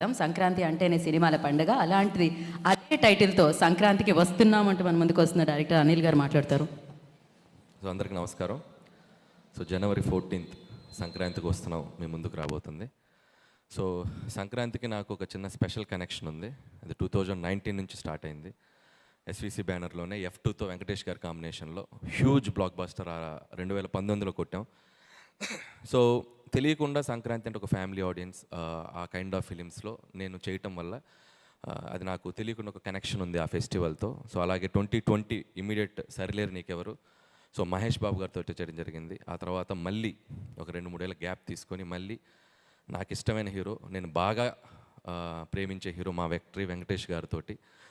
సంక్రాంతి అంటేనే సినిమాల పండుగ. అలాంటిది అదే టైటిల్‌తో సంక్రాంతికి వస్తున్నామంటూ మన ముందుకు వస్తున్న డైరెక్టర్ అనిల్ గారు మాట్లాడతారు. సో అందరికి నమస్కారం. సో జనవరి 14th సంక్రాంతికి వస్తున్నాం మీ ముందుకు రాబోతుంది. సో సంక్రాంతికి నాకు ఒక చిన్న స్పెషల్ కనెక్షన్ ఉంది. అది 2019 నుంచి స్టార్ట్ అయింది. ఎస్విసి బ్యానర్లోనే F2తో వెంకటేష్ గారి కాంబినేషన్లో హ్యూజ్ బ్లాక్ బస్టర్ 2019లో కొట్టాం. సో తెలియకుండా సంక్రాంతి అంటే ఒక ఫ్యామిలీ ఆడియన్స్, ఆ కైండ్ ఆఫ్ ఫిలిమ్స్లో నేను చేయటం వల్ల అది నాకు తెలియకుండా ఒక కనెక్షన్ ఉంది ఆ ఫెస్టివల్తో. సో అలాగే 2020 ఇమీడియట్ సరిలేరు నీకెవరు, సో మహేష్ బాబు గారితో చేయడం జరిగింది. ఆ తర్వాత మళ్ళీ ఒక 2-3 ఏళ్ళ గ్యాప్ తీసుకొని మళ్ళీ నాకు ఇష్టమైన హీరో, నేను బాగా ప్రేమించే హీరో మా వెంకటేష్ గారితో,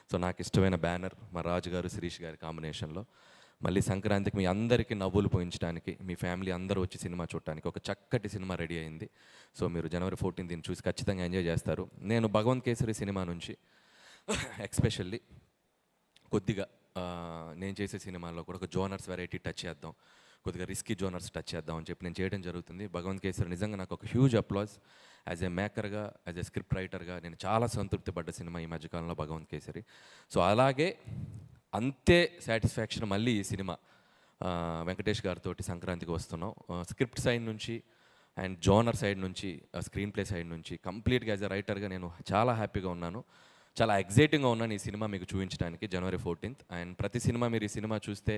సో నాకు ఇష్టమైన బ్యానర్ మా రాజు గారు శిరీష్ గారి కాంబినేషన్లో మళ్ళీ సంక్రాంతికి మీ అందరికీ నవ్వులు పోయించడానికి, మీ ఫ్యామిలీ అందరూ వచ్చి సినిమా చూడటానికి ఒక చక్కటి సినిమా రెడీ అయింది. సో మీరు జనవరి 14 దీన్ని చూసి ఖచ్చితంగా ఎంజాయ్ చేస్తారు. నేను భగవంత్ కేసరి సినిమా నుంచి ఎక్స్పెషల్లీ కొద్దిగా నేను చేసే సినిమాల్లో కూడా ఒక జోనర్స్ వెరైటీ టచ్ చేద్దాం, కొద్దిగా రిస్కీ జోనర్స్ టచ్ చేద్దాం అని చెప్పి నేను చేయడం జరుగుతుంది. భగవంత్ కేసరి నిజంగా నాకు ఒక హ్యూజ్ అప్లాజ్. యాజ్ ఏ మేకర్గా, యాజ్ ఏ స్క్రిప్ట్ రైటర్గా నేను చాలా సంతృప్తి పడ్డ సినిమా ఈ మధ్యకాలంలో భగవంత్ కేసరి. సో అలాగే అంతే సాటిస్ఫాక్షన్ మళ్ళీ ఈ సినిమా వెంకటేష్ గారితో సంక్రాంతికి వస్తున్నాం. స్క్రిప్ట్ సైడ్ నుంచి అండ్ జోనర్ సైడ్ నుంచి, స్క్రీన్ ప్లే సైడ్ నుంచి కంప్లీట్గా యాజ్ ఎ రైటర్గా నేను చాలా హ్యాపీగా ఉన్నాను, చాలా ఎగ్జైటింగ్గా ఉన్నాను ఈ సినిమా మీకు చూపించడానికి జనవరి 14th. అండ్ ప్రతి సినిమా మీరు ఈ సినిమా చూస్తే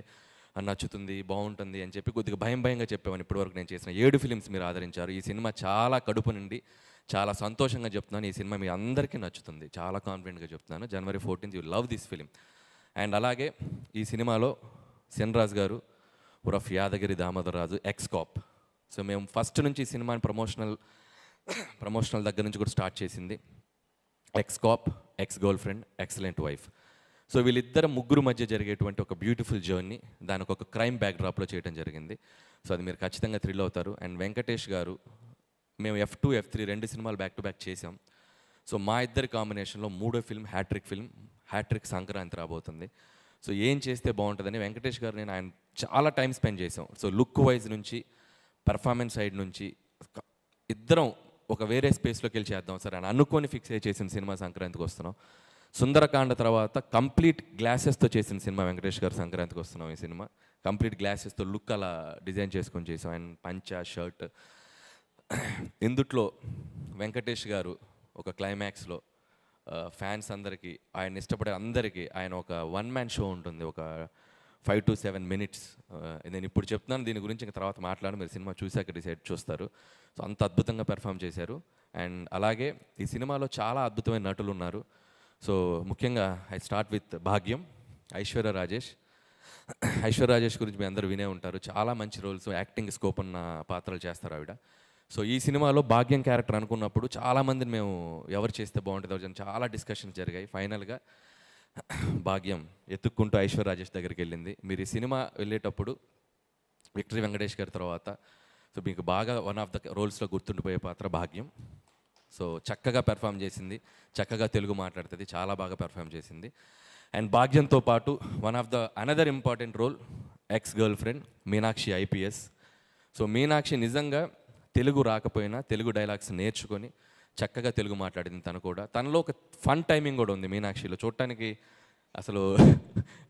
నచ్చుతుంది, బాగుంటుంది అని చెప్పి కొద్దిగా భయంగా చెప్పేవాను. ఇప్పటివరకు నేను చేసిన 7 ఫిలిమ్స్ మీరు ఆదరించారు. ఈ సినిమా చాలా కడుపు నుండి చాలా సంతోషంగా చెప్తున్నాను, ఈ సినిమా మీ అందరికీ నచ్చుతుంది, చాలా కాన్ఫిడెంట్గా చెప్తున్నాను. జనవరి 14th you love this film. And అలాగే ఈ సినిమాలో సెన్రాజ్ గారు ఉరఫ్ యాదగిరి దామోదర్ రాజు ఎక్స్-కాప్. సో మేము ఫస్ట్ నుంచి ఈ సినిమాని ప్రమోషనల్ దగ్గర నుంచి కూడా స్టార్ట్ చేసింది X-cap, X-girl friend, excellent wife. So వీళ్ళిద్దరు ముగ్గురు మధ్య జరిగేటువంటి ఒక బ్యూటిఫుల్ జర్నీ దానికి ఒక క్రైమ్ బ్యాక్డ్రాప్లో చేయడం జరిగింది. సో అది మీరు ఖచ్చితంగా థ్రిల్ అవుతారు. అండ్ వెంకటేష్ గారు, మేము F2, F3 2 సినిమాలు బ్యాక్ టు బ్యాక్ చేసాం. సో మా ఇద్దరి కాంబినేషన్లో 3వ ఫిల్మ్ హ్యాట్రిక్ సంక్రాంతి రాబోతుంది. సో ఏం చేస్తే బాగుంటుందని వెంకటేష్ గారు నేను ఆయన చాలా టైం స్పెండ్ చేసాం. సో లుక్ వైజ్ నుంచి, పెర్ఫార్మెన్స్ సైడ్ నుంచి ఇద్దరం ఒక వేరే స్పేస్లోకి వెళ్ళి చేద్దాం సార్ అని అనుకొని ఫిక్స్ అయ్యి చేసిన సినిమా సంక్రాంతికి వస్తున్నాం. సుందరకాండ తర్వాత కంప్లీట్ గ్లాసెస్తో చేసిన సినిమా వెంకటేష్ గారు సంక్రాంతికి వస్తున్నాం. ఈ సినిమా కంప్లీట్ గ్లాసెస్తో లుక్ అలా డిజైన్ చేసుకొని చేసాం. అండ్ పంచా, షర్ట్, ఇందుట్లో వెంకటేష్ గారు ఒక క్లైమాక్స్లో ఫ్యాన్స్ అందరికీ, ఆయన ఇష్టపడే అందరికీ ఆయన ఒక 1-man షో ఉంటుంది, ఒక 5 to 7 minutes. నేను ఇప్పుడు చెప్తున్నాను, దీని గురించి ఇంకా తర్వాత మాట్లాడి మీరు సినిమా చూశాక డిసైడ్ చూస్తారు. సో అంత అద్భుతంగా పెర్ఫామ్ చేశారు. అండ్ అలాగే ఈ సినిమాలో చాలా అద్భుతమైన నటులు ఉన్నారు. సో ముఖ్యంగా ఐ స్టార్ట్ విత్ భాగ్యం, ఐశ్వర్య రాజేష్ గురించి మీ అందరూ వినే ఉంటారు. చాలా మంచి రోల్స్, యాక్టింగ్ స్కోప్ ఉన్న పాత్రలు చేస్తారు ఆవిడ. సో ఈ సినిమాలో భాగ్యం క్యారెక్టర్ అనుకున్నప్పుడు చాలామందిని మేము ఎవరు చేస్తే బాగుంటుంది చాలా డిస్కషన్స్ జరిగాయి. ఫైనల్గా భాగ్యం ఎత్తుక్కుంటూ ఐశ్వర్య రాజేష్ దగ్గరికి వెళ్ళింది. మీరు ఈ సినిమా వెళ్ళేటప్పుడు విక్టరీ వెంకటేష్ గారి తర్వాత సో మీకు బాగా వన్ ఆఫ్ ద రోల్స్లో గుర్తుండిపోయే పాత్ర భాగ్యం. సో చక్కగా పెర్ఫామ్ చేసింది, చక్కగా తెలుగు మాట్లాడుతుంది, చాలా బాగా పెర్ఫామ్ చేసింది. అండ్ భాగ్యంతో పాటు one of the another important role ex girlfriend Meenakshi IPS. So Meenakshi నిజంగా తెలుగు రాకపోయినా తెలుగు డైలాగ్స్ నేర్చుకొని చక్కగా తెలుగు మాట్లాడింది. తనలో ఒక ఫన్ టైమింగ్ కూడా ఉంది మీనాక్షిలో. చూడటానికి అసలు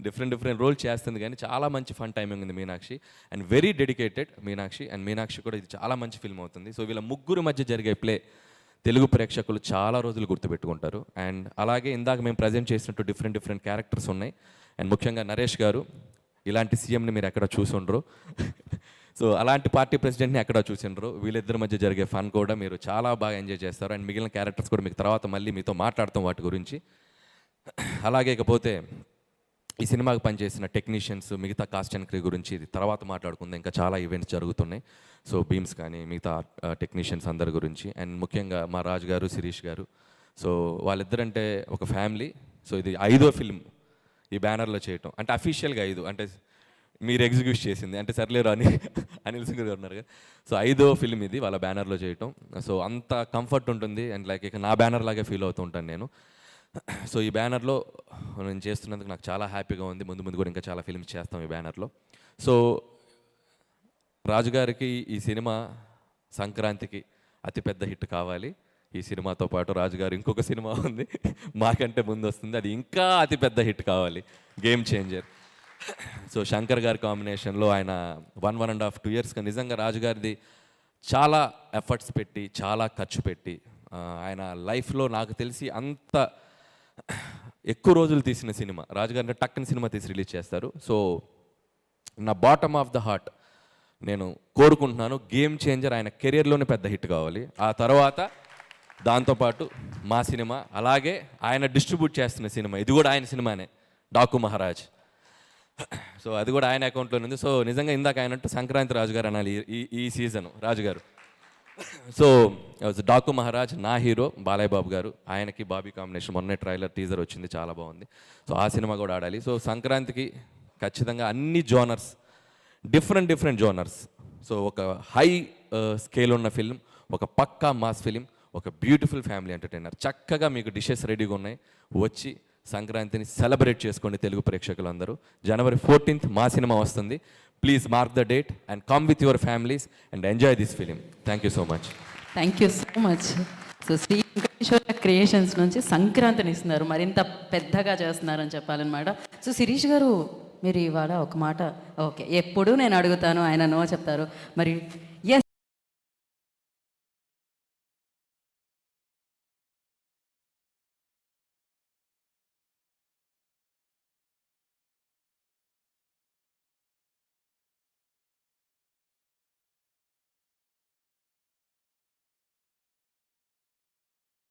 డిఫరెంట్ రోల్ చేస్తుంది కానీ చాలా మంచి ఫన్ టైమింగ్ ఉంది Meenakshi. And very dedicated Meenakshi. And Meenakshi కూడా ఇది చాలా మంచి ఫిల్మ్ అవుతుంది. సో వీళ్ళ ముగ్గురు మధ్య జరిగే ప్లే తెలుగు ప్రేక్షకులు చాలా రోజులు గుర్తుపెట్టుకుంటారు. అండ్ అలాగే ఇందాక మేము ప్రజెంట్ చేసినట్టు డిఫరెంట్ క్యారెక్టర్స్ ఉన్నాయి. అండ్ ముఖ్యంగా నరేష్ గారు, ఇలాంటి సీఎంని మీరు ఎక్కడ చూసుండ్రు, సో అలాంటి పార్టీ ప్రెసిడెంట్ని ఎక్కడ చూసిండ్రు. వీళ్ళిద్దరి మధ్య జరిగే ఫన్ కూడా మీరు చాలా బాగా ఎంజాయ్ చేస్తారు. అండ్ మిగిలిన క్యారెక్టర్స్ కూడా మీకు తర్వాత మళ్ళీ మీతో మాట్లాడతాం వాటి గురించి. అలాగే ఇకపోతే ఈ సినిమాకి పనిచేసిన టెక్నీషియన్స్, మిగతా కాస్ట్ అండ్ క్రూ గురించి తర్వాత మాట్లాడుకుందాం. ఇంకా చాలా ఈవెంట్స్ జరుగుతున్నాయి. సో బీమ్స్ కానీ మిగతా టెక్నీషియన్స్ అందరి గురించి. అండ్ ముఖ్యంగా మా రాజు గారు, శిరీష్ గారు, సో వాళ్ళిద్దరంటే ఒక ఫ్యామిలీ. సో ఇది 5వ ఫిల్మ్ ఈ బ్యానర్లో చేయటం, అంటే అఫీషియల్గా 5, అంటే మీరు ఎగ్జిక్యూట్ చేసింది అంటే సర్లేరు అని అనిల్ సింగ్ గారు ఉన్నారు కదా. సో 5వ ఫిల్మ్ ఇది వాళ్ళ బ్యానర్లో చేయటం. సో అంత కంఫర్ట్ ఉంటుంది. అండ్ లైక్ ఇక నా బ్యానర్ లాగే ఫీల్ అవుతూ ఉంటాను నేను. సో ఈ బ్యానర్లో నేను చేస్తున్నందుకు నాకు చాలా హ్యాపీగా ఉంది. ముందు కూడా ఇంకా చాలా ఫిల్మ్స్ చేస్తాం ఈ బ్యానర్లో. సో రాజుగారికి ఈ సినిమా సంక్రాంతికి అతిపెద్ద హిట్ కావాలి. ఈ సినిమాతో పాటు రాజుగారు ఇంకొక సినిమా ఉంది, మాకంటే ముందు వస్తుంది, అది ఇంకా అతిపెద్ద హిట్ కావాలి, గేమ్ చేంజర్. సో శంకర్ గారి కాంబినేషన్లో ఆయన 1.5-2 ఇయర్స్గా నిజంగా రాజుగారిది చాలా ఎఫర్ట్స్ పెట్టి, చాలా ఖర్చు పెట్టి, ఆయన లైఫ్లో నాకు తెలిసి అంత ఎక్కువ రోజులు తీసిన సినిమా రాజుగారిని టక్కని సినిమా తీసి రిలీజ్ చేస్తారు. సో నా బాటమ్ ఆఫ్ ద హార్ట్ నేను కోరుకుంటున్నాను, గేమ్ చేంజర్ ఆయన కెరియర్లోనే పెద్ద హిట్ కావాలి. ఆ తర్వాత దాంతోపాటు మా సినిమా, అలాగే ఆయన డిస్ట్రిబ్యూట్ చేస్తున్న సినిమా, ఇది కూడా ఆయన సినిమానే, డాకు మహారాజ్. సో అది కూడా ఆయన అకౌంట్లోనే ఉంది. సో నిజంగా ఇందాక ఆయనట్టు సంక్రాంతి రాజుగారు అనాలి ఈ సీజన్ రాజుగారు. సో డాకు మహారాజ్ నా హీరో బాలయ్య బాబు గారు, ఆయనకి బాబీ కాంబినేషన్, మొన్నే ట్రైలర్ టీజర్ వచ్చింది, చాలా బాగుంది. సో ఆ సినిమా కూడా ఆడాలి. సో సంక్రాంతికి ఖచ్చితంగా అన్ని జోనర్స్, డిఫరెంట్ జోనర్స్, సో ఒక హై స్కేల్ ఉన్న ఫిల్మ్, ఒక పక్కా మాస్ ఫిలిం, ఒక బ్యూటిఫుల్ ఫ్యామిలీ ఎంటర్టైనర్. చక్కగా మీకు డిషెస్ రెడీగా ఉన్నాయి, వచ్చి సంక్రాంతిని సెలబ్రేట్ చేసుకోండి తెలుగు ప్రేక్షకులందరూ. January 14th మా సినిమా వస్తుంది. Please mark the date and come with your families and enjoy this film. Thank you so much. Thank you so much. So Sri Venkateswara creations నుంచి సంక్రాంతిని ఇస్తున్నారు, మరింత పెద్దగా చేస్తున్నారని చెప్పాలన్నమాట. సో శిరీష్ గారు, మీరు ఇవాళ ఒక మాట, ఓకే ఎప్పుడు నేను అడుగుతాను, ఆయన నో చెప్తారు, మరి ఎస్